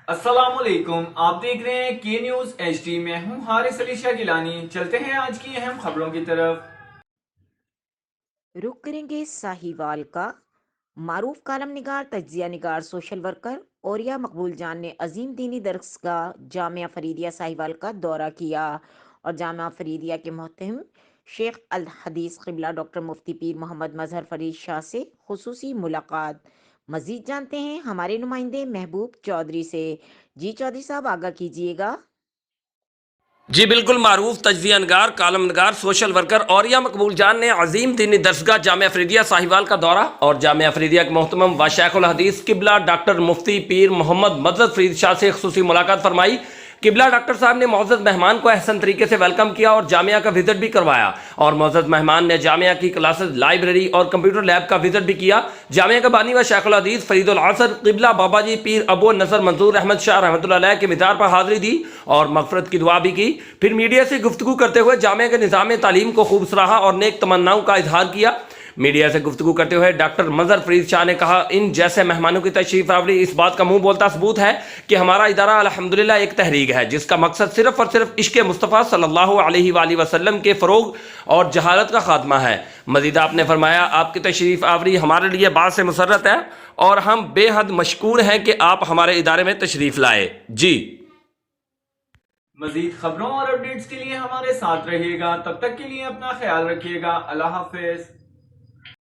السلام علیکم، آپ دیکھ رہے ہیں کے نیوز ایچ ڈی۔ میں ہوں حارث علی شاہ گیلانی۔ چلتے ہیں آج کی اہم خبروں کی طرف۔ رخ کریں گے ساہیوال کا۔ معروف کالم نگار، تجزیہ نگار، سوشل ورکر اوریا مقبول جان نے عظیم دینی درسگاہ جامعہ فریدیہ ساہیوال کا دورہ کیا اور جامعہ فریدیہ کے محترم شیخ الحدیث قبلہ ڈاکٹر مفتی پیر محمد مظہر فرید شاہ سے خصوصی ملاقات۔ مزید جانتے ہیں ہمارے نمائندے محبوب چودھری سے۔ جی چودھری صاحب آگاہ کیجیے گا۔ جی بالکل، معروف تجزیہ نگار، کالم نگار، سوشل ورکر اوریا مقبول جان نے عظیم دینی درسگاہ جامعہ فریدیہ ساہیوال کا دورہ اور جامعہ فریدیہ کے محترم و شیخ الحدیث قبلہ ڈاکٹر مفتی پیر محمد مظہر فرید شاہ سے خصوصی ملاقات فرمائی۔ قبلہ ڈاکٹر صاحب نے معزز مہمان کو احسن طریقے سے ویلکم کیا اور جامعہ کا وزٹ بھی کروایا، اور معزز مہمان نے جامعہ کی کلاسز، لائبریری اور کمپیوٹر لیب کا وزٹ بھی کیا۔ جامعہ کا بانی و شیخ الحدیث فرید العصر قبلہ بابا جی پیر ابو نصر منظور احمد شاہ رحمۃ اللہ علیہ کے مزار پر حاضری دی اور مغفرت کی دعا بھی کی۔ پھر میڈیا سے گفتگو کرتے ہوئے جامعہ کے نظام تعلیم کو خوب سراہا اور نیک تمناؤں کا اظہار کیا۔ میڈیا سے گفتگو کرتے ہوئے ڈاکٹر مظہر فرید شاہ نے کہا، ان جیسے مہمانوں کی تشریف آوری اس بات کا منہ بولتا ثبوت ہے کہ ہمارا ادارہ الحمدللہ ایک تحریک ہے جس کا مقصد صرف اور صرف عشق مصطفیٰ صلی اللہ علیہ وآلہ وسلم کے فروغ اور جہالت کا خاتمہ ہے۔ مزید آپ نے فرمایا، آپ کی تشریف آوری ہمارے لیے باعث مسرت ہے اور ہم بے حد مشکور ہیں کہ آپ ہمارے ادارے میں تشریف لائے۔ جی مزید خبروں اور اپڈیٹس کے لیے ہمارے ساتھ رہیے گا۔ تب تک کے لیے اپنا خیال رکھیے گا۔ اللہ حافظ۔